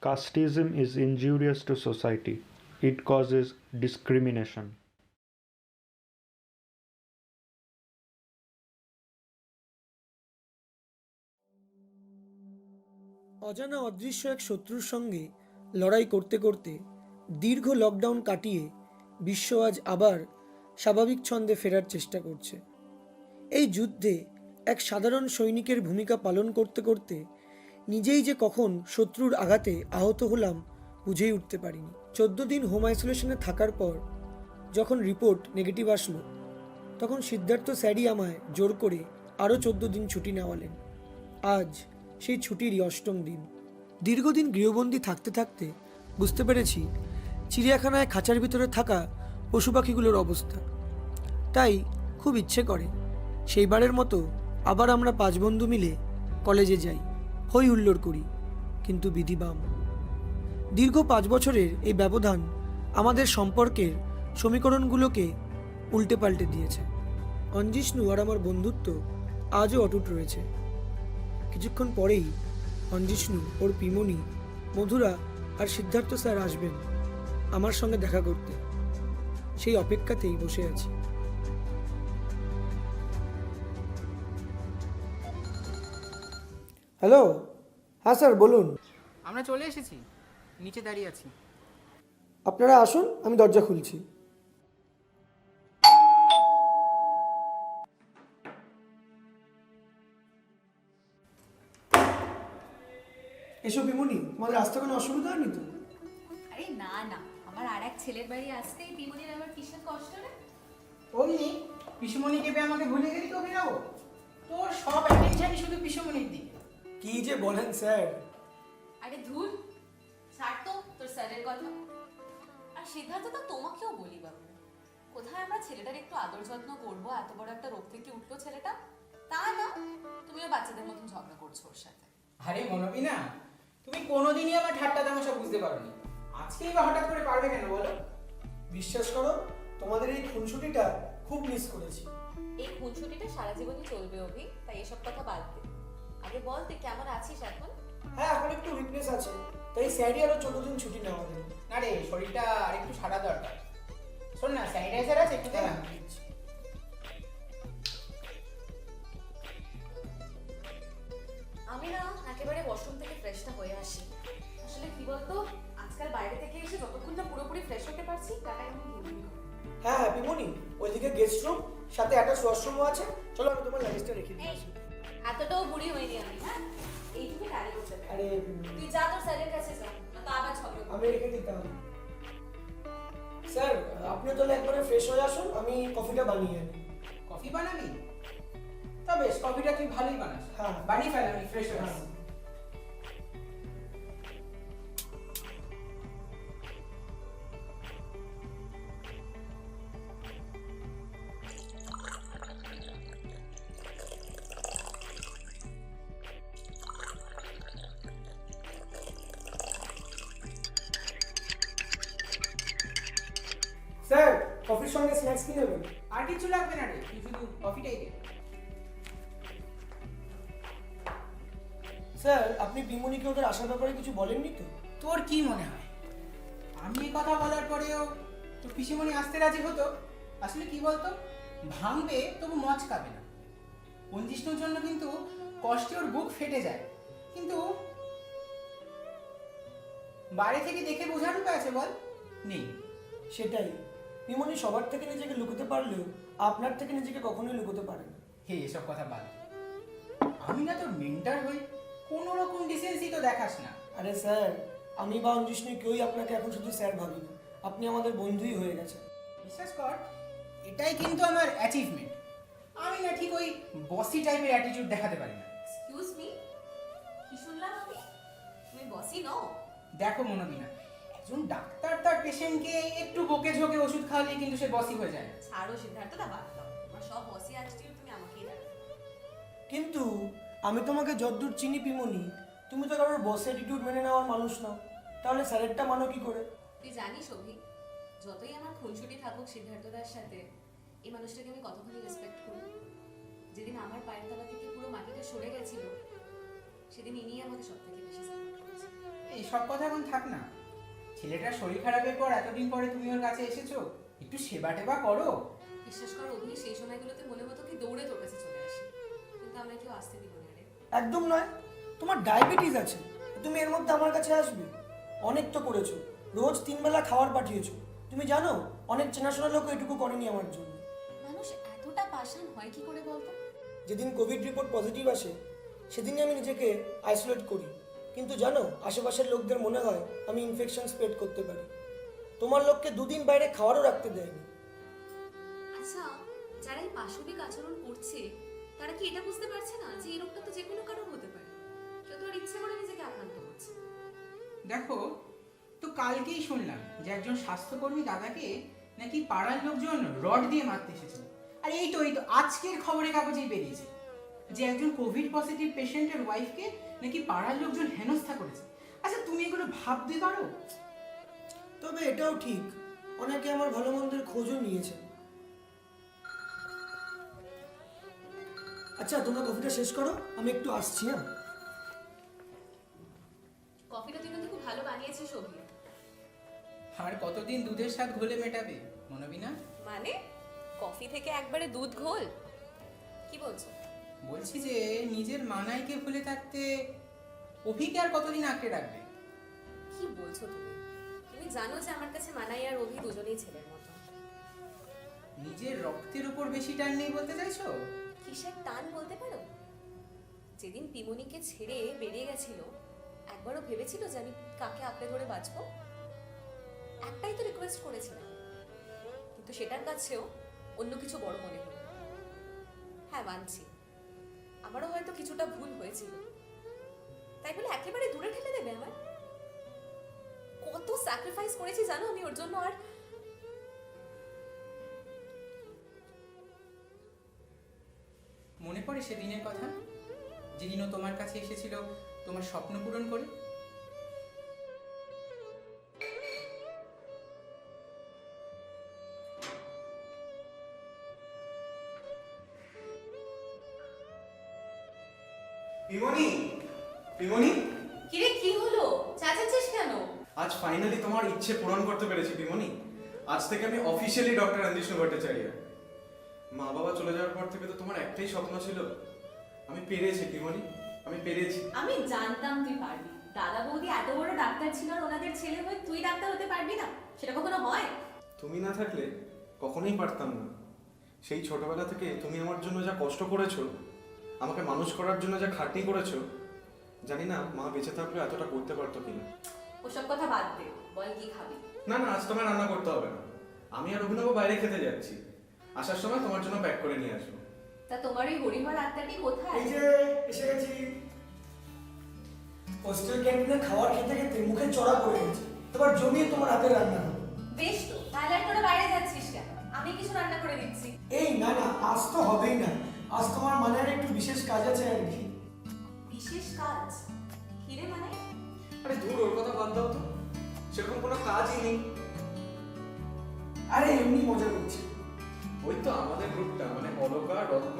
Casteism is injurious to society. It causes discrimination. অজানা অদৃশ্য এক শত্রুর সঙ্গে লড়াই করতে করতে দীর্ঘ লকডাউন কাটিয়ে বিশ্ব আজ আবার স্বাভাবিক ছন্দে ফেরার চেষ্টা করছে। এই যুদ্ধে এক সাধারণ সৈনিকের ভূমিকা পালন করতে করতে নিজেই যে কখন শত্রুর আঘাতে আহত হলাম বুঝেই উঠতে পারিনি। 14 দিন হোম আইসোলেশনে থাকার পর যখন রিপোর্ট নেগেটিভ আসলো, তখন সিদ্ধার্থ স্যারই আমায় জোর করে আরও 14 দিন ছুটি নেওয়ালেন। আজ সেই ছুটিরই অষ্টম দিন। দীর্ঘদিন গৃহবন্দী থাকতে থাকতে বুঝতে পেরেছি চিড়িয়াখানায় খাঁচার ভিতরে থাকা পশু পাখিগুলোর অবস্থা। তাই খুব ইচ্ছে করে সেইবারের মতো আবার আমরা 5 বন্ধু মিলে কলেজে যাই, হই হুল্লোড় করি, কিন্তু বিধি বাম। দীর্ঘ 5 বছরের এই ব্যবধান আমাদের সম্পর্কের সমীকরণগুলোকে উল্টে পাল্টে দিয়েছে। অঞ্জিষ্ণু আর আমার বন্ধুত্ব আজও অটুট রয়েছে। কিছুক্ষণ পরেই অঞ্জিষ্ণু, ওর পিমনি, মধুরা আর সিদ্ধার্থ স্যার আসবেন আমার সঙ্গে দেখা করতে। সেই অপেক্ষাতেই বসে আছি। হ্যালো, হ্যাঁ স্যার বলুন। আমরা চলে এসেছি, নিচে দাঁড়িয়ে আছি। আপনারা আসুন, আমি দরজা খুলছি। এসো পিমনি, তোমাদের আসতে কোনো অসুবিধা হয়নি তো? আরে না না, আমার আর এক ছেলের বাড়ি আসতেই বিমনির আবার কিসের কষ্ট রে? অমনি পিসুমণিকে পেয়ে আমাকে ভুলে গেলি তো অভিনব। তোর সব অ্যাটেনশনই শুধু পিসুমণির দিকে। কি যে বলেন স্যার। আরে ধুর, ছাড় তো তোর স্যারের কথা। আর সিদ্ধার্থ তো তোমাকেও বলি বাবু, কোথায় আমরা ছেলেটার একটু আদর যত্ন করবো, এত বড় একটা রোগ থেকে উঠলো ছেলেটা, তা না তুমিও বাচ্চাদের মতন ঝগড়া করছো ওর সাথে। আরে মনবি না, তুমি কোনোদিনই আমার ঠাট্টা তামাশা বুঝতে পারোনি, আজকেই বা হঠাৎ করে পারবে কেন বলো? বিশ্বাস করো, তোমাদের এই খুনসুটিটা খুব মিস করেছি। এই খুনসুটিটা সারা জীবনই চলবে অভি, তাই এসব কথা বাদ দে। আগে বল তুই কেমন আছিস এখন? হ্যাঁ, এখন একটু উইকনেস আছে, তাই স্যারই আরো 14 দিন ছুটি নেওয়া দেবে। না রে, শরীরটা আর একটু সারা দরকার। শোন না, স্যানিটাইজার আছে একটু দে না। আমি না একেবারে ওয়াশরুম থেকে ফ্রেশটা হয়ে আসি। আসলে কি বলতো, আজকাল বাইরে থেকে এসে যতক্ষণ না পুরোপুরি ফ্রেশ হতে পারছি টাটা কেমন ঘুমিয়ে ঘুমিয়ে। হ্যাঁ হ্যাঁ পিমনি, ওইদিকে গেস্ট রুম, সাথে একটা ওয়াশরুমও আছে। চলো আমি তোমার লাগেজটা রেখে এই দিচ্ছি। এতটাও বুড়ি হইনি আমি, হ্যাঁ এইটুকু ক্যারি করতে পারি। আরে তুই যা তোর স্যারের কাছে যা, না তো আবার ঝগড়া করবি। আমি রেখে দিতাম। স্যার আপনি তাহলে একবারে ফ্রেশ হয়ে আসুন, আমি কফিটা বানিয়ে আনি। কফি বানাবি? তা বেশ, কফিটা তুই ভালোই বানাস। হ্যাঁ। বানিয়ে ফেল, আমি ফ্রেশ হয়ে হ্যাঁ। আসছি। স্যার কফির সঙ্গে স্ন্যাক্স কি নেবেন? আর কিছু লাগবে না রে, তুই শুধু কফিটাই দে। স্যার আপনি পিমনিকে ওদের আসার ব্যাপারে কিছু বলেননি তো? তোর কি মনে হয় আমি এই কথা বলার পরেও তোর পিসিমণি আসতে রাজি হতো? আসলে কি বলতো, ভাঙবে তবু মচকাবে না। পঞ্জিষ্ণুর জন্য কিন্তু কষ্টে ওর বুক ফেটে যায়, কিন্তু বাইরে থেকে দেখে বোঝার উপায় আছে বল? নেই। সেটাই, পিমনি সবার থেকে নিজেকে লুকোতে পারলেও আপনার থেকে নিজেকে কখনোই লুকোতে পারে না। হে এসব কথা বাদ, আমি না তোর মেন্টার হই, কোনো রকম ডিসেন্সি তো দেখাস না। আরে স্যার, আমি বা অঞ্জিষ্ণু কেউই আপনাকে এখন শুধু স্যার ভাবি না, আপনি আমাদের বন্ধুই হয়ে গেছেন। বিশ্বাস কর, এটাই কিন্তু আমার অ্যাচিভমেন্ট। আমি না ঠিক ওই বসি টাইপের অ্যাটিটিউড দেখাতে পারি না। এক্সকিউজ মি, কি শুনলাম আমি? তুমি বসই নও? দেখো মনোবিনা, একজন ডাক্তার তার পেশেন্টকে একটু বকে ঝোঁকে ওষুধ খাওয়ালেই কিন্তু সে বসই হয়ে যায় না। ছাড়ো সিদ্ধার্থটা বাদ দাও, আমার সব বসই অ্যাটিটিউড তুমি আমাকেই দেখো। কিন্তু আমি তোমাকে যতদূর চিনি পিমনি, তুমি তো কারোর বস অ্যাটিটিউড মেনে নেওয়ার মানুষ নাও, তাহলে স্যারেরটা মানো কি করে? তুই জানিস অভি, যতই আমার খুনসুটি থাকুক সিদ্ধার্থদার সাথে, এই মানুষটাকে আমি কতখানি রেসপেক্ট করি। যেদিন আমার পায়ের তলা থেকে পুরো মাটিটা সরে গেছিল, সেদিন ইনি আমাকে সব থেকে বেশি সাপোর্ট করেছে। এইসব কথা এখন থাক না। ছেলেটার শরীর খারাপের পর এতদিন পরে তুমি ওর কাছে এসেছো, একটু সেবা টেবা করো। বিশ্বাস করো অভি, সেই সময়গুলোতে মনে হতো কি দৌড়ে তোর কাছে চলে আসি, কিন্তু আমরা কেউ আসতে দিব না রে। একদম নয়, তোমার ডায়াবেটিস আছে, তুমি এর মধ্যে আমার কাছে আসবে? অনেক তো করেছো, রোজ 3 বেলা খাবার পাঠিয়েছো। তুমি জানো অনেক চেনাশোনা লোক এটুকু করেনি আমার জন্য। মানুষ এতটা পাষাণ হয় কি করে বলতো? যেদিন কোভিড রিপোর্ট পজিটিভ আসে সেদিনই আমি নিজেকে আইসোলেট করি, কিন্তু জানো আশেপাশের লোকদের মনে হয় আমি ইনফেকশন স্প্রেড করতে পারি। তোমার লোককে 2 দিন বাইরে খাওয়ারও রাখতে দেয়নি। আচ্ছা, যারা এই পাশবিক আচরণ করছে তারা কি এটা বুঝতে পারছে না যে এই রোগটা তো যে কোনো কারণ হতে পারে? কেউ তো আর ইচ্ছে করে নিজেকে আক্রান্ত করছে। দেখো, তো কালকেই শুনলাম যে একজন স্বাস্থ্যকর্মী দাদাকে নাকি পাড়ার লোকজন রড দিয়ে মারতে এসেছিল। আর এই তো আজকের খবরের কাগজেই বেরিয়েছে যে একজন কোভিড পজিটিভ পেশেন্টের ওয়াইফকে নাকি পাড়ার লোকজন হেনস্থা করেছে। আচ্ছা, তুমি এগুলো ভাবতে পারো? তবে এটাও ঠিক, অনেকে আমার ভালো মন্দের খোঁজও নিয়েছে। আচ্ছা, তোমরা কফিটা শেষ করো, আমি একটু আসছি। হ্যাঁ, কফিটা তুই কিন্তু খুব ভালো বানিয়েছিস অভি। আর কতদিন দুধের স্বাদ ঘোলে মেটাবে মনোবিনা? মানে কফি থেকে একবারে দুধ ঘোল? কি বলছো? বলছি যে নিজের মানাইকে ভুলে থাকতে অভিকে আর কতদিন আঁকড়ে রাখবে? কি বলছো তুমি? তুমি জানো যে আমার কাছে মানাই আর অভি দুজনেই ছেলের মতো। নিজের রক্তের উপর বেশি টান নেই বলতে চাইছো? কিসের টান বলতে পারো? যেদিন পিমনিকে ছেড়ে বেরিয়ে গেছিল, একবারও ভেবেছিল যে আমি কাকে আঁকড়ে ধরে বাঁচবো? একটাই তো রিকোয়েস্ট করেছিলাম, কিন্তু সেটার কাছেও অন্য কিছু বড় মনে হলো। হ্যাঁ, মানছি আমারও হয়তো কিছুটা ভুল হয়েছিল, তাই বলে একেবারে দূরে ঠেলে দেবে আমার? কত স্যাক্রিফাইস করেছি জানো আমি ওর জন্য। আর মনে পড়ে সেদিনের কথা, যেদিন ও তোমার কাছে এসেছিল তোমার স্বপ্ন পূরণ করে? পিমনি, পিমনি, কিরে কি হলো? চেঁচাচ্ছিস কেন? আজ ফাইনালি তোমার ইচ্ছে পূরণ করতে পেরেছি পিমনি। আজ থেকে আমি অফিসিয়ালি ডক্টর অঞ্জিষ্ণু ভট্টাচার্য। মা বাবা চলে যাওয়ার পর থেকে তো তোমার একটাই স্বপ্ন ছিল। আমি পেরেছি পিমনি, আমি পেরেছি। আমি জানতাম তুই পারবি। দাদা বৌদি এত বড় ডাক্তার ছিল আর ওনাদের ছেলে হয়ে তুই ডাক্তার হতে পারবি না? সেটা কখনো হয়? তুমি না থাকলে কখনোই পারতাম না। সেই ছোটবেলা থেকে তুমি আমার জন্য যা কষ্ট করেছো, আমাকে মানুষ করার জন্য যা খাটনি করেছো, জানি না মা বেঁচে থাকলে এতটা করতে পারতো কিনা। ওসব কথা বাদ দে, বল কি খাবি? না না, আজ তোমায় রান্না করতে হবে না। আমি আর অভিনব বাইরে খেতে যাচ্ছি, আসার সময় তোমার জন্য প্যাক করে নিয়ে আসবো। তা তোমার ওই হরিহর আত্মাটি কোথায়? এই যে এসে গেছি। হোস্টেল ক্যান্টিনে খাবার খেতে খেতে মুখে চড়া পড়ে গেছে, এবার জমিয়ে তোমার হাতে রান্না হবে। বেশ তো, তাহলে আর তোরা বাইরে যাচ্ছিস কেন? আমি কিছু রান্না করে দিচ্ছি। এই না না, আজ তো হবেই না, আজ তোমার মানে একটু বিশেষ কাজ আছে আর কি। বিশেষ কাজ? কিরে মানে? আরে দূর, ওর কথা বাদ দাও তো, সেরকম কোনো কাজই নেই। আরে এমনি মজা করছি। ওই তো আমাদের গ্রুপটা, মানে অলকা, রত্ন,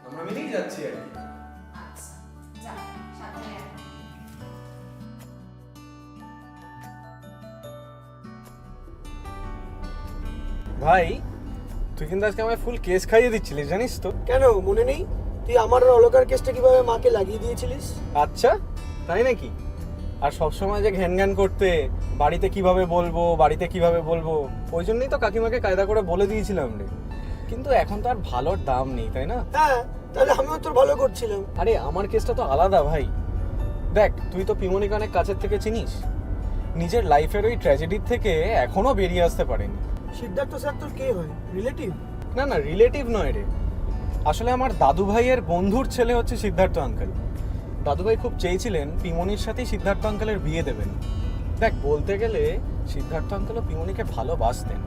আমরা মিলেই যাচ্ছি আর কি। আচ্ছা, যা সাবধানে আয়। ভাই, তুই কিন্তু আজকে আমায় ফুল কেস খাইয়ে দিচ্ছিলিস, জানিস তো? কেন মনে নেই? তুই আমার আর অলকার কেসটা কিভাবে মাকে লাগিয়ে দিয়েছিলিস? আচ্ছা, তাই নাকি? আর সবসময় যে ঘ্যান ঘ্যান করতে, বাড়িতে কিভাবে বলবো, বাড়িতে কিভাবে বলবো, ওই জন্যই তো কাকিমাকে কায়দা করে বলে দিয়েছিলাম রে। কিন্তু এখন তো আর ভালোর দাম নেই, তাই না? হ্যাঁ, তাহলে আমিও তোর ভালো করছিলাম। আরে আমার কেসটা তো আলাদা ভাই। দেখ, তুই তো পিমনিকে অনেক কাছের থেকে চিনিস। নিজের লাইফের ওই ট্র্যাজেডির থেকে এখনো বেরিয়ে আসতে পারেনি। সিদ্ধার্থ স্যার তোর কে হয়? রিলেটিভ? না না, রিলেটিভ নয় রে। আসলে আমার দাদু ভাইয়ের বন্ধুর ছেলে হচ্ছে সিদ্ধার্থ আঙ্কেল। দাদু ভাই খুব চেয়েছিলেন পিমনির সাথেই সিদ্ধার্থ আঙ্কেলের বিয়ে দেবেন। দেখ, বলতে গেলে সিদ্ধার্থ আঙ্কেলও পিমনিকে ভালোবাসতেন।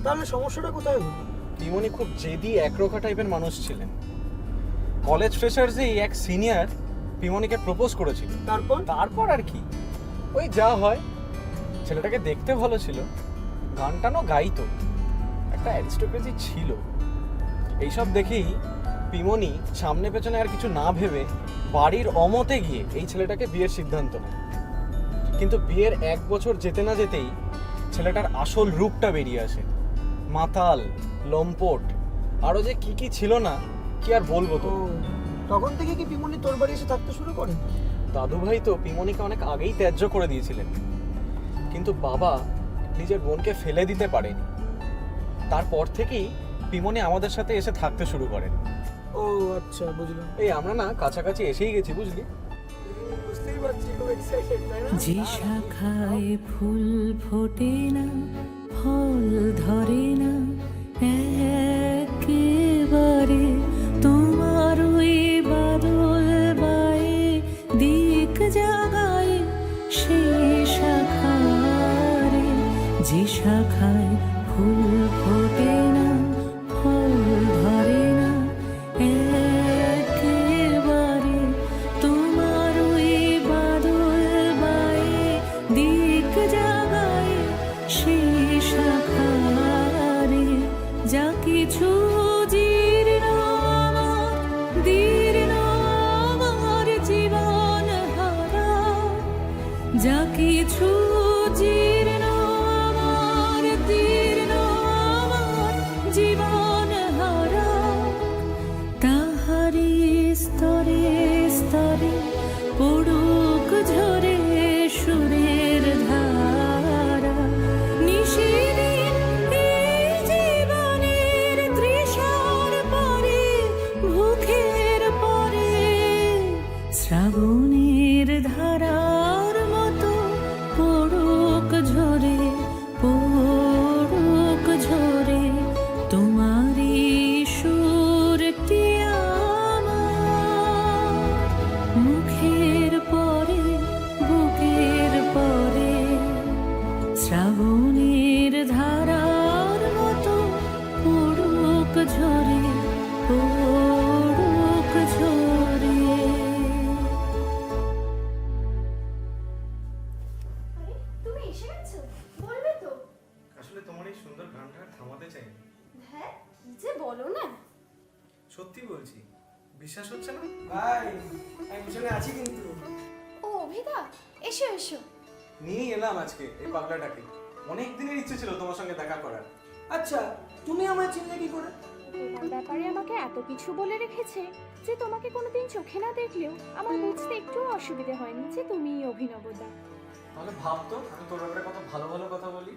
তাহলে সমস্যাটা কোথায় হলো? পিমনি খুব জেদি একরোখা টাইপের মানুষ ছিলেন। কলেজ ফ্রেশার্সেই এক সিনিয়র পিমনিকে প্রপোজ করেছিল। তারপর আর কি, ওই যা হয়। ছেলেটাকে দেখতে ভালো ছিল, গান টানও গাইতো, একটা অ্যারিস্টোক্রেসি ছিল। এইসব দেখেই পিমনি সামনে পেছনে আর কিছু না ভেবে বাড়ির অমতে গিয়ে এই ছেলেটাকে বিয়ের সিদ্ধান্ত নেয়। কিন্তু বিয়ের 1 বছর যেতে না যেতেই ছেলেটার আসল রূপটা বেরিয়ে আসে। মাতাল, লম্পট, আরো যে কি কি ছিল না, কি আর বলবো তো। তখন থেকে কি পিমনি তোর বাড়ি এসে থাকতে শুরু করে? দাদু ভাই তো পিমনিকে অনেক আগেই ত্যায্য করে দিয়েছিলেন, কিন্তু বাবা নিজের বোনকে ফেলে দিতে পারেনি। তারপর থেকেই পিমনি আমাদের সাথে এসে থাকতে শুরু করেন। ও আচ্ছা, বুঝলাম। এই আমরা না কাছাকাছি এসেই গেছি, বুঝলি। বুঝতেই পারছি, খুব এক্সাইটেড, তাই না? যে শাখায় ফুল ফোটে না, ফল ধরে না, একেবারে তোমার ওই বাদল বায়ে দিক জাগায় সে শাখারে। যে শাখায় ফুল ফোটে না, ফল ধরে না, একেবারে তোমার ওই বাদল বায়ে দিক জাগায় সে শাখারে। যা কিছু জীর্ণ আমার, দীর্ণ আমার জীবন হারা, যা কিছু জীর্ণ আমার, দীর্ণ আমার জীবন হারা, তাহারি স্তরে স্তরে পড়ুক ঝরে সুরের ধারা। নিশিদিন এই জীবনের তৃষার পরে, ভুখের পরে, শ্রাবণের ধারার মতো পড়ুক ঝরে, পড়ুক ঝরে তোমারই সুরটি আমার। মুখের পরে, বুকের পরে, শ্রাবণের ধারার মতো পড়ুক ঝরে, পড়ুক ঝরে। আরে তুমি এসে গেছো, বলবে তো? আসলে তোমার এই সুন্দর গানটা আর থামাতে চাইনি। হ্যাঁ, কি যে বলো না। সত্যি বলছি, বিশ্বাস হচ্ছে না? ভাই, আমি পিছনে আছি কিন্তু। ও অভিদা, এসো এসো। নিয়ে এলাম আজকে এই পাগলাটাকে। অনেক দিনের ইচ্ছে ছিল তোমার সঙ্গে দেখা করার। আচ্ছা, তুমি আমায় চিনলে কি করে? তোমার ব্যাপারে আমাকে এত কিছু বলে রেখেছে যে তোমাকে কোনোদিন চোখে না দেখলেও আমার বুঝতে একটুও অসুবিধে হয়নি যে তুমিই অভিনবদা। তাহলে ভাবতো আমি তোর ব্যাপারে কত ভালো ভালো কথা বলি।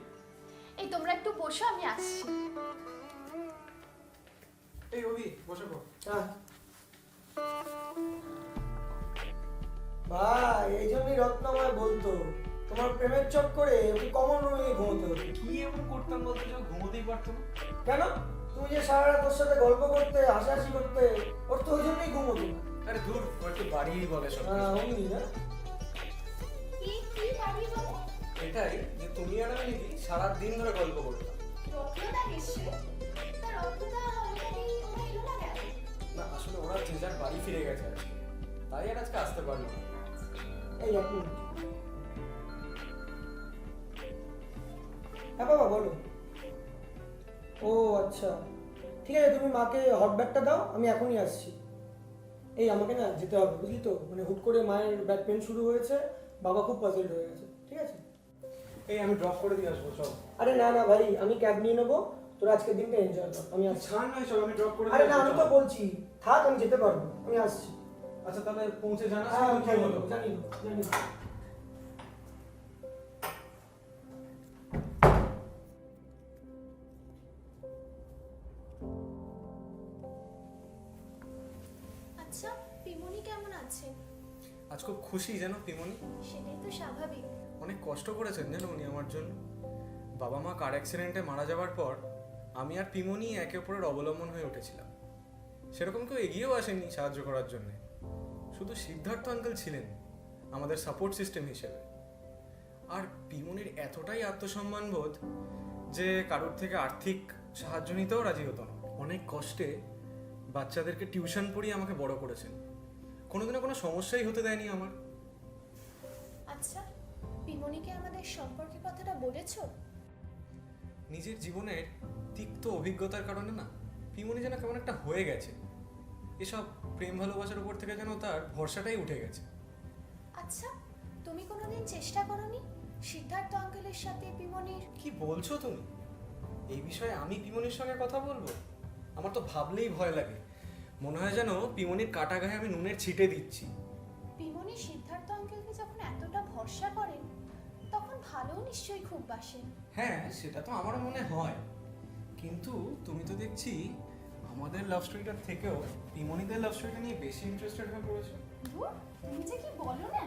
এই তোমরা একটু বসো, আমি আসছি। এই অভি, বসে পড়। হ্যাঁ ভাই, এই জন্যই রত্ন আমায় বলতো তোমার প্রেমের চক্করে ওকে কমন রুমে ঘুমোতে হতো। কি এমন করতাম বলতো যে ও ঘুমোতেই পারতো না? কেন? তুমি যে সারা রাত ওর সাথে গল্প করতে, হাসাহাসি করতে, ওর তো ওই জন্যই ঘুমোতো না। আরে ধুর, ও একটু বাড়িয়েই বলে সব হ্যাঁ, কিছু। অমনি না? কি কি বাড়ি বলো? এটাই যে তুমি আর আমি নাকি সারাদিন ধরে গল্প করতাম। রত্নদা এসছে? তা রত্নদা অলরেডি ওরা এলো না কেন? না, আসলে ওরা যে যার বাড়ি ফিরে গেছে আজকে, তাই আর আজকে আসতে পারলো না। এই এক মিনিট। হ্যাঁ বাবা, বলো। ও আচ্ছা, ঠিক আছে, তুমি মাকে হট ব্যাগটা দাও, আমি এখনই আসছি। এই আমাকে না যেতে হবে, বুঝলি তো, মানে হুট করে মায়ের ব্যাক পেন শুরু হয়েছে, বাবা খুব পাজলড হয়ে গেছে। ঠিক আছে? এই আমি ড্রপ করে দিয়ে আসবো, চল। আরে না না ভাই, আমি ক্যাব নিয়ে নেবো, তোরা আজকের দিনটা এনজয় কর, আমি আসছি। ছাড় নয়, চল, আমি ড্রপ করে আরে দিয়ে না, আমি আসবো, তো চল। বলছি থাক, আমি যেতে পারবো, আমি আসছি। আচ্ছা, তাহলে পৌঁছে জানাস হ্যাঁ, কি হলো। জানি জানি। আচ্ছা, পিমনি কেমন আছে? আজ খুব খুশি জানো পিমনি। সেটাই তো স্বাভাবিক। অনেক কষ্ট করেছেন জানো উনি আমার জন্য। বাবা মা কার অ্যাক্সিডেন্টে মারা যাওয়ার পর আমি আর পিমনি একে অপরের অবলম্বন হয়ে উঠেছিলাম। সেরকম কেউ এগিয়েও আসেনি সাহায্য করার জন্য। শুধু সিদ্ধার্থ আঙ্কেল ছিলেন আমাদের সাপোর্ট সিস্টেম হিসেবে। আর পিমনির এতটাই আত্মসম্মান বোধ যে কারোর থেকে আর্থিক সাহায্য নিতেও রাজি হতো না। অনেক কষ্টে বাচ্চাদেরকে টিউশন পড়িয়ে আমাকে বড় করেছেন। কোনোদিনও কোনো সমস্যাই হতে দেয়নি আমার। আচ্ছা, পিমনিকে আমাদের সম্পর্কে কথাটা বলেছো? নিজের জীবনের তিক্ত অভিজ্ঞতার কারণে না পিমনি যেন কেমন একটা হয়ে গেছে। এসব প্রেম ভালোবাসার উপর থেকে যেন তার ভরসাটাই উঠে গেছে। আচ্ছা, তুমি কোনোদিন চেষ্টা করোনি সিদ্ধার্থ আঙ্কেলের সাথে পিমনির? কি বলছো তুমি? এই বিষয়ে আমি পিমনির সঙ্গে কথা বলবো? আমার তো ভাবলেই ভয় লাগে। মনে হয় যেন পিমনির কাটা গায়ে আমি নুনের ছিটে দিচ্ছি। পিমনি সিদ্ধার্থ আঙ্কেলকে যখন এতটা ভরসা করেন তখন ভালোও নিশ্চয়ই খুব বাসেন। হ্যাঁ, সেটা তো আমারও মনে হয়, কিন্তু তুমি তো দেখছি আমাদের লাভ স্টোরিটার থেকেও পিমনিদের লাভ স্টোরিটা নিয়ে বেশি ইন্টারেস্টেড হয়ে পড়েছো। ধুর, তুমি যে কি বলো না।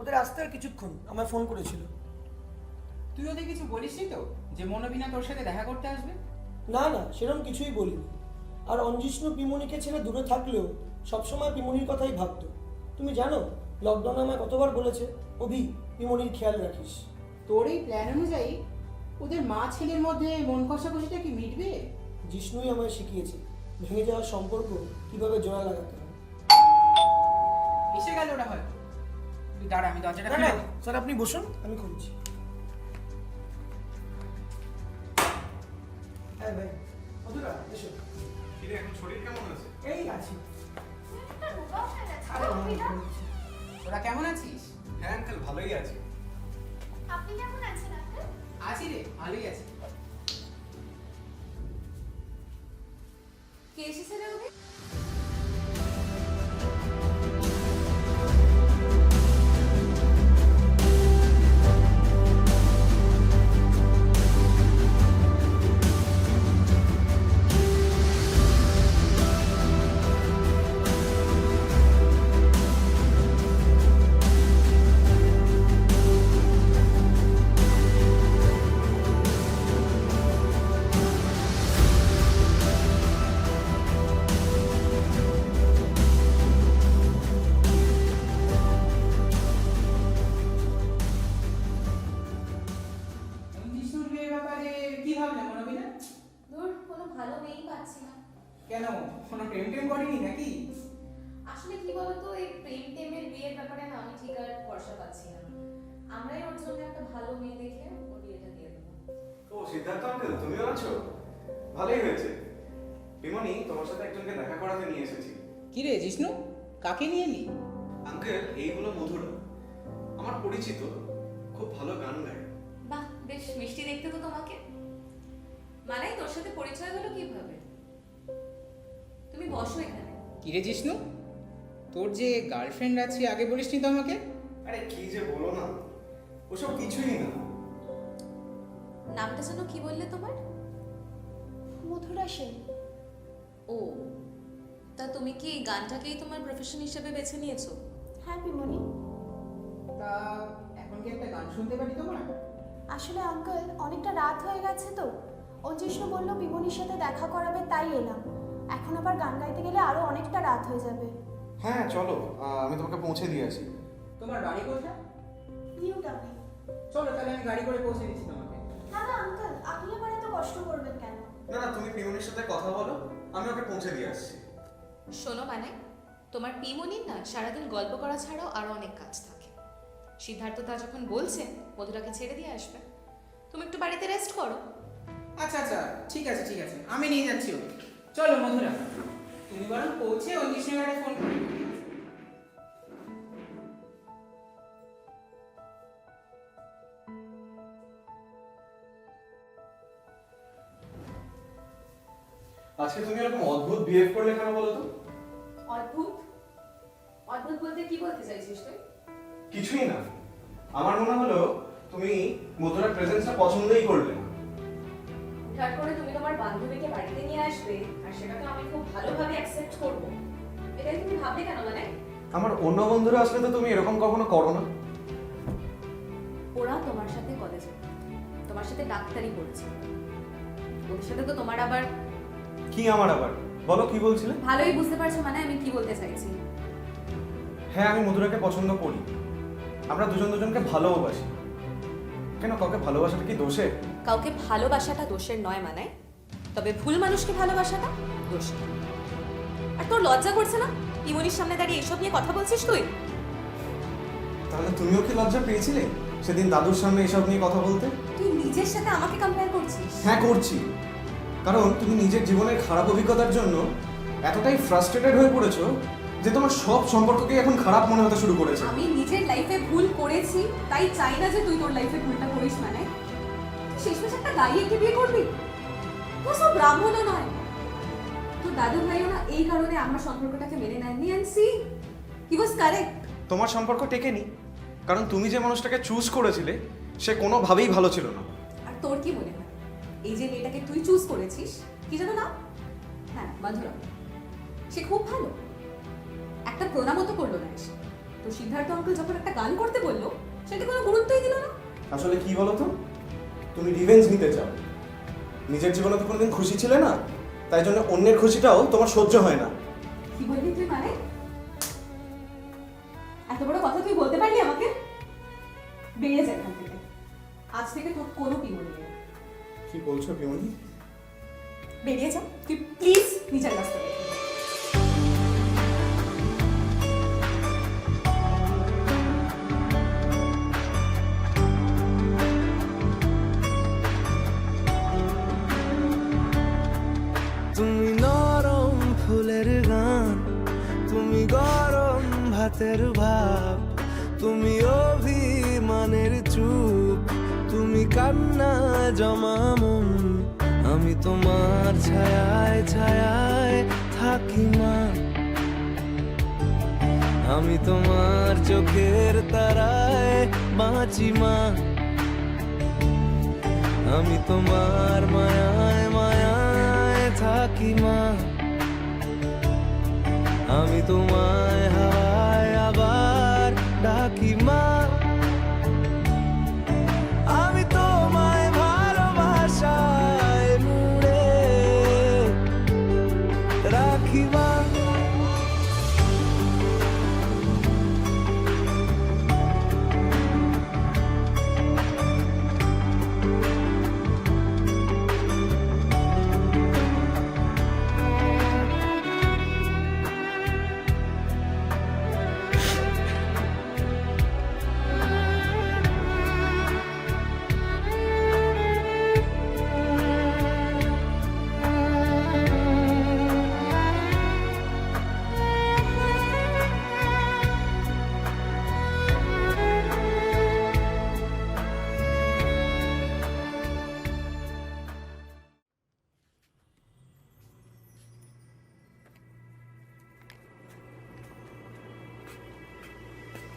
ওদের আসতে আর কিছুক্ষণ, আমায় ফোন করেছিল। তুই ওদের কিছু বলিসনি তো যে মনোবিনা তোর সাথে দেখা করতে আসবে? না না, সেরকম কিছুই বলিনি। আর অঞ্জিষ্ণু পিমনিকে ছেড়ে দূরে থাকলেও সবসময় পিমনির কথাই ভাবতো। তুমি জানো লকডাউনে আমায় কতবার বলেছে, অভি পিমনির খেয়াল রাখিস। তোর এই প্ল্যান অনুযায়ী ওদের মা ছেলের মধ্যে মন কষাকষিটা কি মিটবে? জিষ্ণুই আমায় শিখিয়েছে ভেঙে যাওয়ার সম্পর্ক কিভাবে জোড়া লাগাতে হয়। এসে গেল ওরা হয়তো। তুই দাঁড়া, আমি দরজাটা না খুলে না দিই। স্যার, আপনি বসুন, আমি খুলছি। হ্যাঁ ভাই, মধুরা এসো। কিরে, এখন শরীর কেমন আছে? এই আছি। আরে, তোরা কেমন আছিস? হ্যাঁ আঙ্কেল, ভালোই আছি। আপনি কেমন আছেন আঙ্কেল? আছি রে, ভালোই আছি। কে এসেছে রে ওদের? জিষ্ণুর বিয়ের ব্যাপারে কি ভাবলে মনোবিনা? ধুর, কোনো ভালো মেয়েই পাচ্ছি না। কেন, কোনো প্রেম টেম করেনি নাকি? আসলে কি বলতো, এই প্রেম টেমের বিয়ের ব্যাপারে না আমি ঠিক আর ভরসা পাচ্ছি না। আমরাই ওর জন্য একটা ভালো মেয়ে দেখে ওর বিয়েটা দিয়ে দেবো। ও সিদ্ধার্থ আঙ্কেল, তুমিও আছো? ভালোই হয়েছে। পিমনি, তোমার সাথে একজনকে দেখা করাতে নিয়ে এসেছি। কি রে জিষ্ণু, কাকে নিয়ে এলি? আঙ্কেল, এই হলো মধুরা, আমার পরিচিত, খুব ভালো গান গায়। বাহ, বেশ মিষ্টি দেখতে তো তোমাকে। মানে তোর সাথে পরিচয় হলো কিভাবে? তুমি বসো এখানে। কি রে জিষ্ণু, তোর যে গার্লফ্রেন্ড আছে আগে বলিসনি তো আমাকে? আরে কি যে বলো না, ওসব কিছুই না। নামটা যেন কি বললে তোমার? মধুরা সেন। ও, তা তুমি কি এই গানটাকেই তোমার প্রফেশন হিসেবে বেছে নিয়েছো? হ্যাঁ পিমনি। তা এখন কি একটা গান শুনতে পারি তোমার? আসলে আঙ্কেল অনেকটা রাত হয়ে গেছে তো, অঞ্জিষ্ণু বললো পিমনির সাথে দেখা করাবে, তাই এলাম। এখন আবার গান গাইতে গেলে আরো অনেকটা রাত হয়ে যাবে। হ্যাঁ চলো, আমি তোমাকে পৌঁছে দিয়ে আসি। তোমার বাড়ি কোথায়? নিউ টাউনে। চলো তাহলে আমি গাড়ি করে পৌঁছে দিচ্ছি তোমাকে। না না আঙ্কেল, আপনি আবার এত কষ্ট করবেন কেন? না না, তুমি পিমনির সাথে কথা বলো, আমি ওকে পৌঁছে দিয়ে আসছি। শোনো, মানে তোমার পিমনির না সারাদিন গল্প করা ছাড়াও আরো অনেক কাজ থাকে। সিদ্ধার্থ তা যখন বলছে মধুরাকে ছেড়ে দিয়ে আসবে, তুমি একটু বাড়িতে রেস্ট করো। আচ্ছা আচ্ছা, ঠিক আছে ঠিক আছে, আমি নিয়ে যাচ্ছি ওকে। চলো মধুরা, তুমি বরং পৌঁছে অঞ্জিষ্ণু গাড়ি ফোন করো। আজকে তুমি এরকম অদ্ভুত বিহেভ করলে কেন বলো তো? অদ্ভুত? অদ্ভুত বলতে কি বলতে চাইছিস তুই? কিছুই না, আমার মনে হলো তুমি মধুরার প্রেজেন্সটা পছন্দই করলে না। হুটহাট করে তুমি তোমার বান্ধবীকে বাড়িতে নিয়ে আসবে আর সেটাকে আমি খুব ভালোভাবে অ্যাকসেপ্ট করব, এটাই তুমি ভাবলে কেন? মানে আমার অন্য বন্ধুরা আসলে তো তুমি এরকম কখনো করো না। ওরা তোমার সাথে কলেজে, তোমার সাথে ডাক্তারি পড়ছে, ওদের সাথে তো তোমার আবার কি আমার আবার বলো, কি বলছিলে? ভালোই বুঝতে পারছো মানে আমি কি বলতে চাইছি। হ্যাঁ, আমি মধুরাকে পছন্দ করি, আমরা দুজন দুজনকে ভালোবাসি। কেন, কাউকে ভালোবাসাটা কি দোষে? কাউকে ভালোবাসাটা দোষের নয় মানে, তবে ভুল মানুষকে ভালোবাসাটা দোষের। আর তোর লজ্জা করছে না ইমনির সামনে দাঁড়িয়ে এসব নিয়ে কথা বলছিস তুই? তাহলে তুমিও কি লজ্জা পেয়েছিলে সেদিন দাদুর সামনে এসব নিয়ে কথা বলতে? তুই নিজের সাথে আমাকে কম্পেয়ার করছিস? হ্যাঁ করছি, কারণ তুমি নিজের জীবনের খারাপ অভিজ্ঞতার জন্য এতটাই ফ্রাস্ট্রেটেড হয়ে পড়েছো যে তোমার সব সম্পর্ককে এখন খারাপ মনে হতে শুরু করেছে। আমি নিজের লাইফে ভুল করেছি, তাই চাই না যে তুই তোর লাইফে ভুলটা করিস। মানে শেষমেশ একটা গাইয়েকে বিয়ে করবি? তোর সব ব্রাহ্মণও নয়, তোর দাদু ভাইও না এই কারণে আমার সম্পর্কটাকে মেনে নেয়নি। And see, he was correct. তোমার সম্পর্ক টেকেনি কারণ তুমি যে মানুষটাকে চুজ করেছিলে সে কোনোভাবেই ভালো ছিল না। আর তোর কি মনে হয় এই যে মেয়েটাকে তুই চুজ করেছিস, কি জানো না? হ্যাঁ, মাধুরা, সে খুব ভালো। একটা প্রণামও তো করলো না এসে। তো সিদ্ধার্থ আঙ্কেল যখন একটা গান করতে বললো, সেটা কোনো গুরুত্বই দিল না। আসলে কি বলো তো, তুমি রিভেঞ্জ নিতে চাও। নিজের জীবনে তো কোনোদিন খুশি ছিলে না, তাই জন্য অন্যের খুশিটাও তোমার সহ্য হয় না। কি বললি তুই? মানে এত বড় কথা তুই বলতে পারলি আমাকে? বেরিয়ে যা এখান থেকে। আজ থেকে তোর কোনো পিমনি নেই। কি বলছো পিমনি? বেরিয়ে যা তুই, প্লিজ নিচের রাস্তা থেকে। তুমি নরম ফুলের গান, তুমি গরম ভাতের ভাব, তুমি অভিমানের চুপ, তুমি কান্না জমা মন। আমি তোমার ছায়ায় ছায়ায় থাকি মা, আমি তোমার চোখের তারায় বাঁচি মা, আমি তোমার মায়ায় মায়ায় থাকি মা, আমি তোমায় হাওয়ায় আবার ডাকি মা, আমি তোমায় ভালোবাসায় মুড়ে রাখি মা।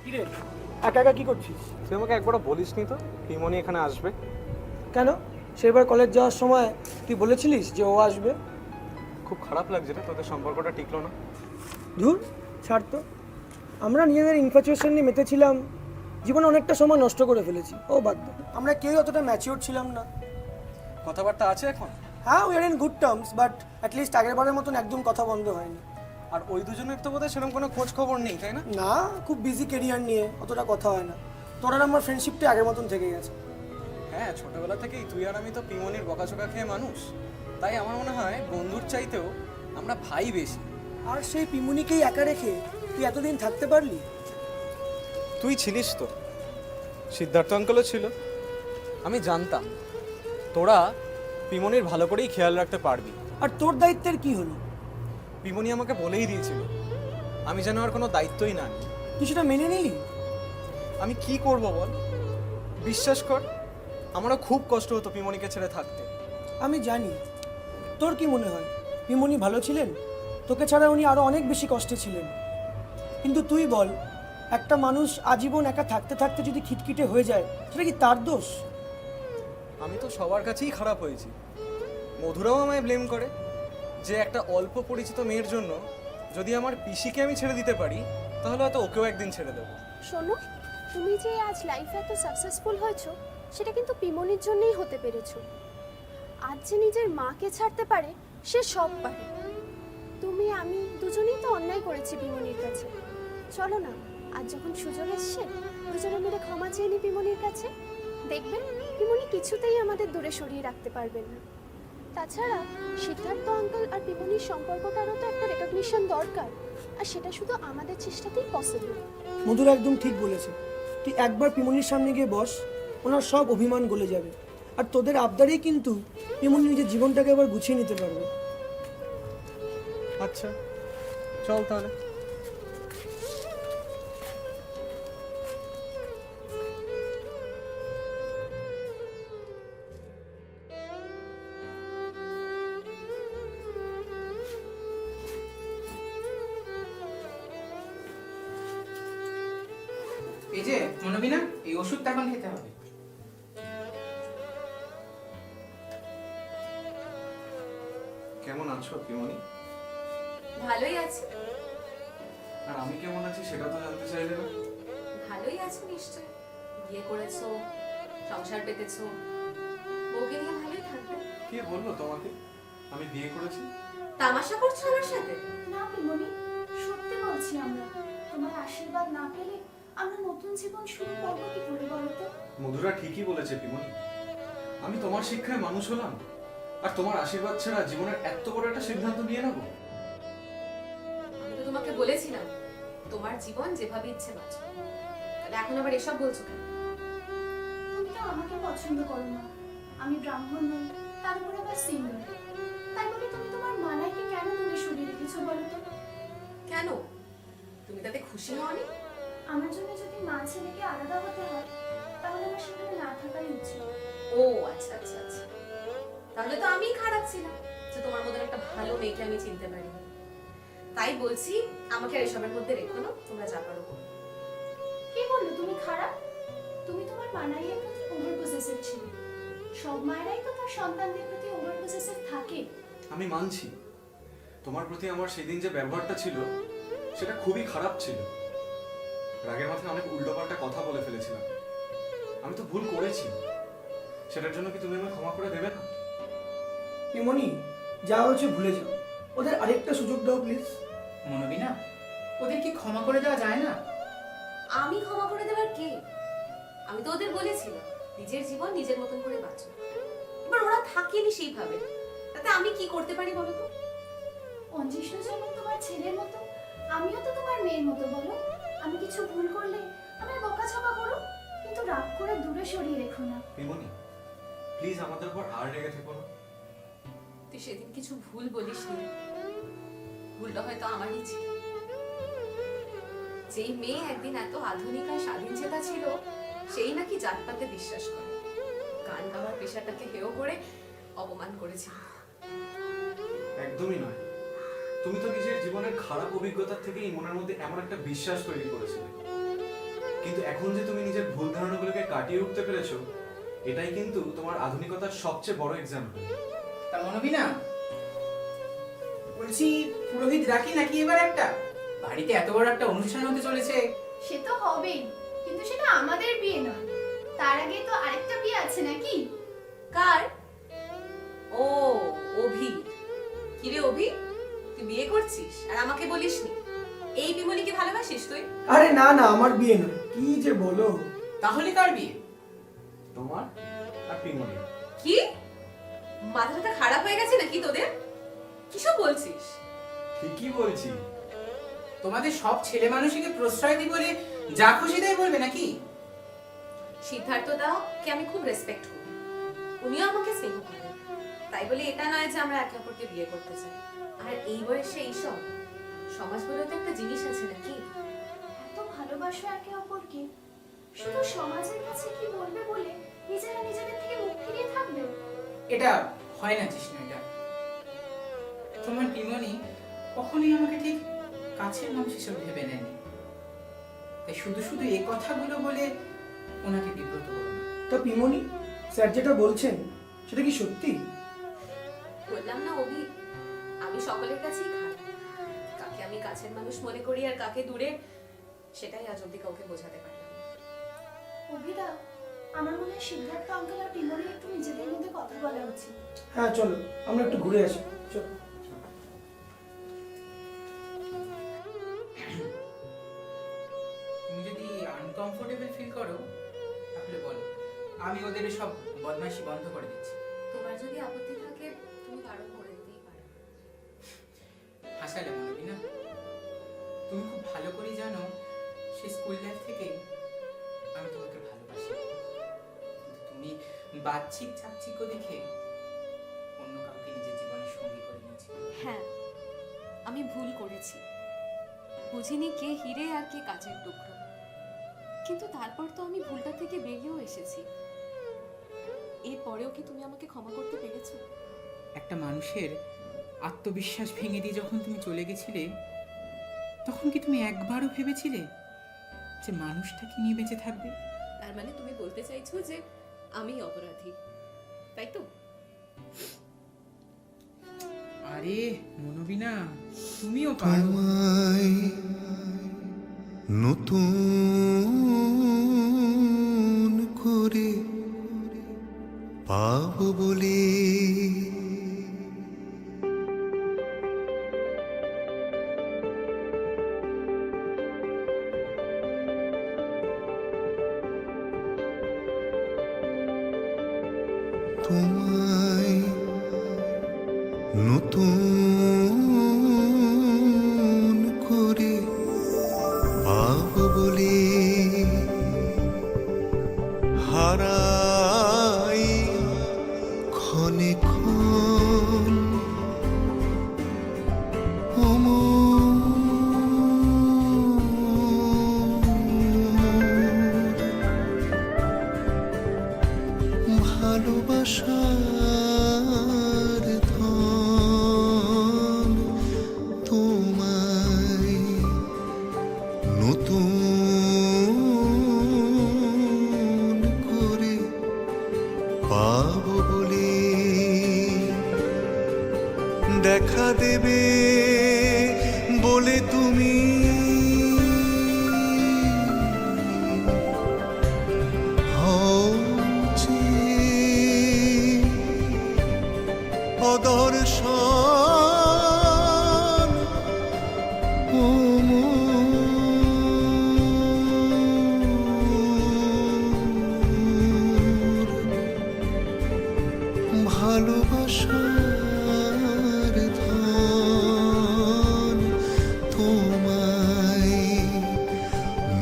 কিরে, একা একা কি করছিস? তুই আমাকে একবারও বলিসনি তো পিমনি এখানে আসবে? কেন? সেবার কলেজ যাওয়ার সময় তুই বলেছিলিস যে ও আসবে। খুব খারাপ লাগছে রে, তোদের সম্পর্কটা টিকলো না। ধুর, ছাড় তো। আমরা নিজেদের ইনফ্যাচুয়েশন নিয়ে মেতেছিলাম, জীবনে অনেকটা সময় নষ্ট করে ফেলেছি। ও বাদ দে, আমরা কেউ অতটা ম্যাচিওর ছিলাম না। কথাবার্তা আছে এখন? হ্যাঁ, we are in good terms, but at least আগের বারের মতন একদম কথা বন্ধ হয়নি। আর ওই দুজনের তো বোধহয় সেরকম কোনো খোঁজ খবর নেই, তাই না? না, খুব বিজি কেরিয়ার নিয়ে অতটা কথা হয় না। তোর আর আমার ফ্রেন্ডশিপটা আগের মতন থেকে গেছে। হ্যাঁ, ছোটবেলা থেকেই তুই আর আমি তো পিমনির বকাচোকা খেয়ে মানুষ, তাই আমার মনে হয় বন্ধুর চাইতেও আমরা ভাই বেশি। আর সেই পিমুনিকেই একা রেখে তুই এতদিন থাকতে পারলি? তুই ছিলিস তো, সিদ্ধার্থ আঙ্কেলও ছিল। আমি জানতাম তোরা পিমনির ভালো করেই খেয়াল রাখতে পারবি। আর তোর দায়িত্বের কি হলো? পিমনি আমাকে বলেই দিয়েছিল আমি যেন আর কোনো দায়িত্বই না নিই। তুই সেটা মেনে নিলি? আমি কি করব বল? বিশ্বাস কর, আমারও খুব কষ্ট হতো পিমনিকে ছেড়ে থাকতে। আমি জানি। তোর কি মনে হয় পিমনি ভালো ছিলেন? তোকে ছাড়া উনি আরো অনেক বেশি কষ্টে ছিলেন। কিন্তু তুই বল, একটা মানুষ আজীবন একা থাকতে থাকতে যদি খিটখিটে হয়ে যায়, সেটা কি তার দোষ? আমি তো সবার কাছেই খারাপ হয়েছি। মধুরাও আমায় ব্লেম করে যে একটা অল্প পরিচিত মেয়ের জন্য যদি আমার পিসিকে আমি ছেড়ে দিতে পারি, তাহলে হয়তো ওকেও একদিন ছেড়ে দেবো। শোনো, তুমি যে আজ লাইফে এত সাকসেসফুল হয়েছো, সেটা কিন্তু পিমনির জন্যই হতে পেরেছো। আজ যে নিজের মাকে ছাড়তে পারে, সে সব পারে। তুমি আমি দুজনেই তো অন্যায় করেছি পিমনির কাছে। চলো না, আজ যখন সুযোগ এসছে, দুজনে মিলে ক্ষমা চেয়ে নি পিমনির কাছে। দেখবেন পিমনি কিছুতেই আমাদের দূরে সরিয়ে রাখতে পারবেন না। তাছাড়া সিদ্ধার্থ আঙ্কেল আর পিমনির সম্পর্কটারও তো একটা রেকগনিশন দরকার, আর সেটা শুধু আমাদের চেষ্টাতেই পসিবল। মধুরা একদম ঠিক বলেছে। তুই একবার পিমনির সামনে গিয়ে বস, ওনার সব অভিমান গলে যাবে। আর তোদের আবদারেই কিন্তু পিমনি নিজের জীবনটাকে আবার গুছিয়ে নিতে পারবে। আচ্ছা চল তাহলে। এই যে মনোবিনা, এই ওষুধটা এখন খেতে হবে। কেমন আছো পিমনি? ভালোই আছি। আর আমি কেমন আছি সেটা তো জানতে চাইলে না? ভালোই আছো নিশ্চয়, বিয়ে করেছো, সংসার পেতেছো, বউকে নিয়ে ভালোই থাকবে। কে বললো তোমাকে আমি বিয়ে করেছি? তামাশা করছো আমার সাথে? না পিমনি, সত্যি বলছি, আমরা তোমার আশীর্বাদ না পেলে আমরা নতুন জীবন শুরু করবো কি করে বলো তো? মধুরা ঠিকই বলেছে পিমনি, আমি তোমার শিক্ষায় মানুষ হলাম আর তোমার আশীর্বাদ ছাড়া জীবনের এত বড় একটা সিদ্ধান্ত নিয়ে নেবো? আমি তো তোমাকে বলেছিলাম তোমার জীবন যেভাবে ইচ্ছে বাঁচো, তাহলে এখন আবার এসব বলছো কেন? তুমি তো আমাকে পছন্দ করো না, আমি ব্রাহ্মণ নই, তার উপরে আবার সিঙ্গেল, তাই বলে তুমি তোমার মানাইকে কেন দূরে সরিয়ে রেখেছো বলো তো? কেন? তুমি তাতে খুশি হওনি? আমার জন্য যদি মা ছেলেকে আলাদা হতে হয় তাহলে আমার সেখানে না থাকাই উচিত। ও আচ্ছা আচ্ছা আচ্ছা, তাহলে তো আমিই খারাপ ছিলাম যে তোমার মধ্যে একটা ভালো মেয়েকে আমি চিনতে পারিনি। তাই বলছি আমাকে আর এসবের মধ্যে রেখো না, তোমরা যা পারো করো। কি বললো তুমি খারাপ? তুমি তোমার মানাইয়ের প্রতি ওভার পজেসিভ ছিলে। সব মায়েরাই তো তার সন্তানদের প্রতি ওভার পজেসিভ থাকে। আমি মানছি তোমার প্রতি আমার সেদিন যে ব্যবহারটা ছিল সেটা খুবই খারাপ ছিল। রাগের মাথায় অনেক উল্টোপাল্টা কথা বলে ফেলেছিলাম। আমি তো ভুল করেছি, সেটার জন্য কি তুমি আমায় ক্ষমা করে দেবে না? পিমনি, যা হয়েছে ভুলে যাও, ওদের আরেকটা সুযোগ দাও প্লিজ। মনোবিনা, ওদের কি ক্ষমা করে দেওয়া যায় না? আমি ক্ষমা করে দেবার কে? আমি তো ওদের বলেছিলাম নিজের জীবন নিজের মতন করে বাঁচো। এবার ওরা থাকেনি সেইভাবে, তাতে আমি কি করতে পারি বলো তো? অঞ্জিষ্ণু যেমন তোমার ছেলের মতো, আমিও তো তোমার মেয়ের মতো বলো। আমি কিছু ভুল করলে আমার বকাঝকা করো, কিন্তু রাগ করে দূরে সরিয়ে রেখো না। পিমনি, প্লিজ আমাদের উপর আর রেগে থেকো না। তুই সেদিন কিছু ভুল বলিসনি, ভুলটা হয়তো আমারই ছিল। যেই মেয়ে একদিন এত আধুনিক আর স্বাধীন চেতা ছিল, সেই নাকি জাতপাতে বিশ্বাস করে, গান গাওয়ার পেশাটাকে হেয় করে অপমান করেছিল। একদমই নয়, তুমি তো নিজের জীবনের খারাপ অভিজ্ঞতার থেকেই মনের মধ্যে এমন একটা বিশ্বাস তৈরি করেছিলে। কিন্তু এখন যে তুমি নিজের ভুল ধারণাগুলোকে কাটিয়ে উঠতে পেরেছো, এটাই কিন্তু তোমার আধুনিকতার সবচেয়ে বড় এক্সাম্পল। তা মনোবিনা, বলছি পুরোহিত রাখি নাকি এবার একটা? বাড়িতে এত বড় একটা অনুষ্ঠান হতে চলেছে। সে তো হবেই, কিন্তু সেটা আমাদের বিয়ে নয়, তার আগে তো আরেকটা বিয়ে আছে নাকি? কার? ও অভি। কিরে অভি, তুই বিয়ে করছিস আর আমাকে বলিসনি? এই বিমলিকে ভালোবাসিস তুই? আরে না না, আমার বিয়ে নয়, কি যে বলো। তাহলে কার বিয়ে? তোমার আর পিমনি। কি মাথাটা খারাপ হয়ে গেছে নাকি তোদের? কিসব বলছিস? ঠিকই বলছি। তোমাদের সব ছেলে মানুষকে প্রশ্রয় দিই বলে যা খুশি তাই বলবে নাকি? সিদ্ধার্থ দাকে আমি খুব রেসপেক্ট করি, উনিও আমাকে স্নেহ করেন, তাই বলে এটা নয় যে আমরা একে অপরকে বিয়ে করতে চাই। আর এই বয়সে এইসব সমাজ বলে তো একটা জিনিস আছে নাকি? এত ভালোবাসো একে অপরকে, শুধু সমাজের কাছে কি বলবে বলে নিজেরা নিজেদের থেকে মুখ ফিরিয়ে থাকবে? এটা হয় না জিষ্ণু, এটা তোমার পিমনি কখনোই আমাকে ঠিক কাছের মানুষ হিসেবে ভেবে নেয়নি। তাই শুধু শুধু এই কথাগুলো বলে ওনাকে বিব্রত করো না। তা পিমনি, স্যার যেটা বলছেন সেটা কি সত্যি? বললাম না অভি, আমি সকলের কাছেই খারাপ। কাকে আমি কাছের মানুষ মনে করি আর কাকে দূরে, সেটাই আজ অব্দি কাউকে বোঝাতে পারলাম না। অভিদা, আমার মনে হয় সিদ্ধার্থ আঙ্কেল আর পিমনির একটু নিজেদের মধ্যে কথা বলা উচিত। হ্যাঁ চলো, আমরা একটু ঘুরে আসি, চলো। তুমি যদি আনকমফোর্টেবল ফিল করো তাহলে বলো, আমি ওদের সব বদমাশি বন্ধ করে দিচ্ছি। তোমার যদি আপত্তি থাকে তুমি বারণ করে দিতেই পারো। হাসালে মনে না? তুমি খুব ভালো করেই জানো সেই স্কুল লাইফ থেকে আমি তোমাকে ভালোবাসি। কিন্তু তুমি বাহ্যিক চাকচিক্য দেখে অন্য কাউকে নিজের জীবনের সঙ্গী করে নিয়েছি। হ্যাঁ, আমি ভুল করেছি, বুঝিনি কে হিরে আর কে কাচের টুকরো। কিন্তু তারপর তো আমি ভুলটা থেকে বেরিয়েও এসেছি। এরপরেও কি তুমি আমাকে ক্ষমা করতে পেরেছো? একটা মানুষের আত্মবিশ্বাস ভেঙে দিয়ে যখন তুমি চলে গেছিলে, তখন কি তুমি একবারও ভেবেছিলে যে মানুষটা কি নিয়ে বেঁচে থাকবে? তার মানে তুমি বলতে চাইছো যে আমি অপরাধী, তাই তো? আরে মনোবিনা, তুমিও পারো। তোমায় নতুন করে পাবো বলে তোমায় নতুন করে পাবো বলে হারাই ক্ষণে ক্ষণ ভালোবাসার ধন তোমায় নতুন করে পাবো বলে দেখা দেবে বলে তুমি হও যে অদর্শন ও মোর ভালোবাসার ধন তোমায়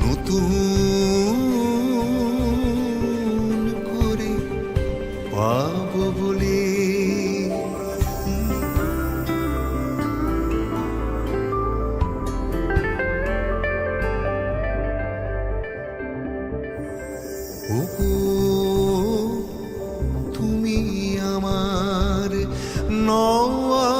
নতুন করে পাবো বলে ওগো তুমি আমার নওয়ারালের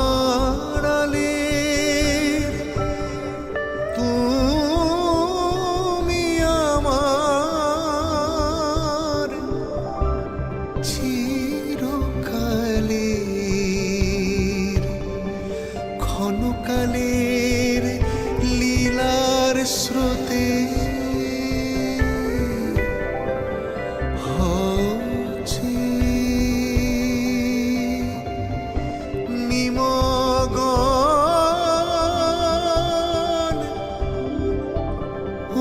তুমি আমার চিরকালের ক্ষণকালের লীলার স্রোতে হচ্ছে নিমগ্ন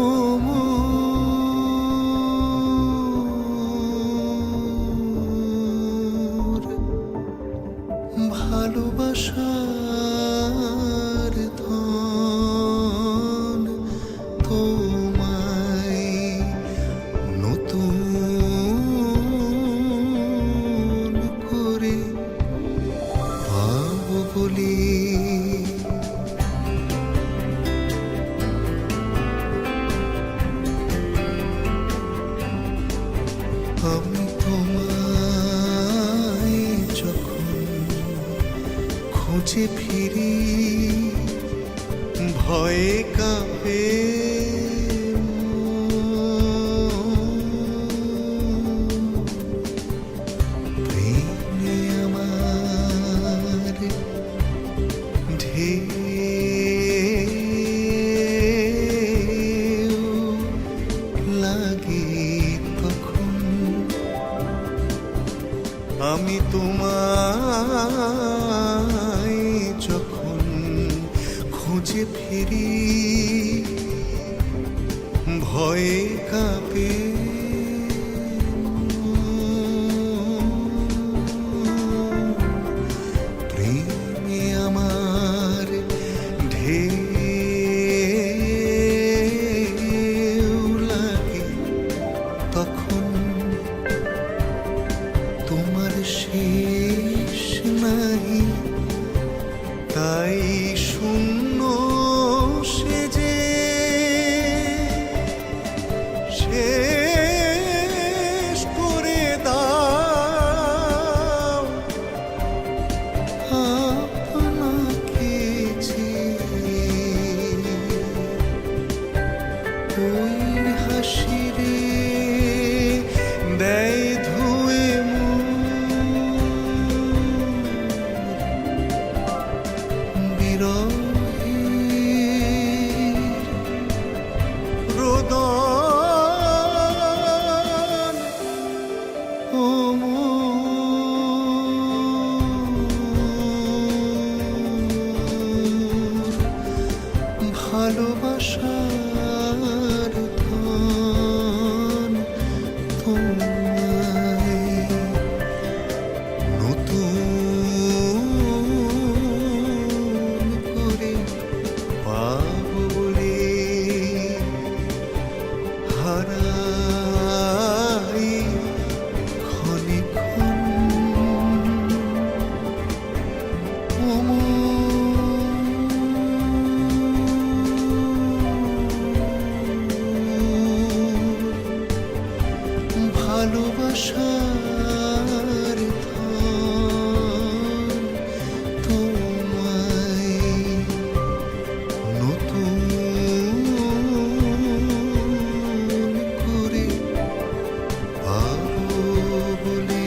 ও মোর ভালোবাসার ধন তোমায় নতুন করে পাবো বলে আমি তোমায় যখন খুঁজে ফিরি ভয়ে কাঁপে প্রেমে আমার ঢেউ লাগে তখন আমি তোমায় যখন খুঁজে ফিরি ভয়ে কাঁপে প্রেমে আমার ঢেউ লাগে তখন ভালোবাসার ধন তোমায় নতুন করে পাবো বলে।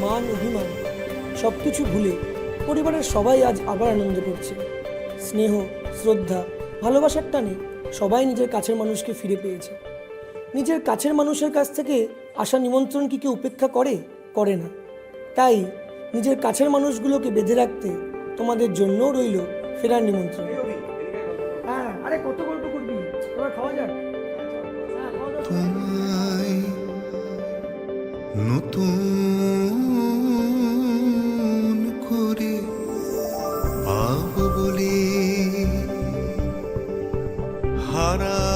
মান অভিমান সব কিছু ভুলে পরিবারের সবাই আজ আবার আনন্দ করছে। স্নেহ, শ্রদ্ধা, ভালোবাসার টানে সবাই নিজের কাছের মানুষকে ফিরে পেয়েছে। নিজের কাছের মানুষের কাছ থেকে আসা নিমন্ত্রণ কি কেউ উপেক্ষা করে? করে না। তাই নিজের কাছের মানুষগুলোকে বেঁধে রাখতে তোমাদের জন্যও রইল ফেরার নিমন্ত্রণ। হ্যাঁ, আরে কত গল্প করবি, এবার খাওয়া যাক। তোমায় নতুন করে পাবো বলে হারা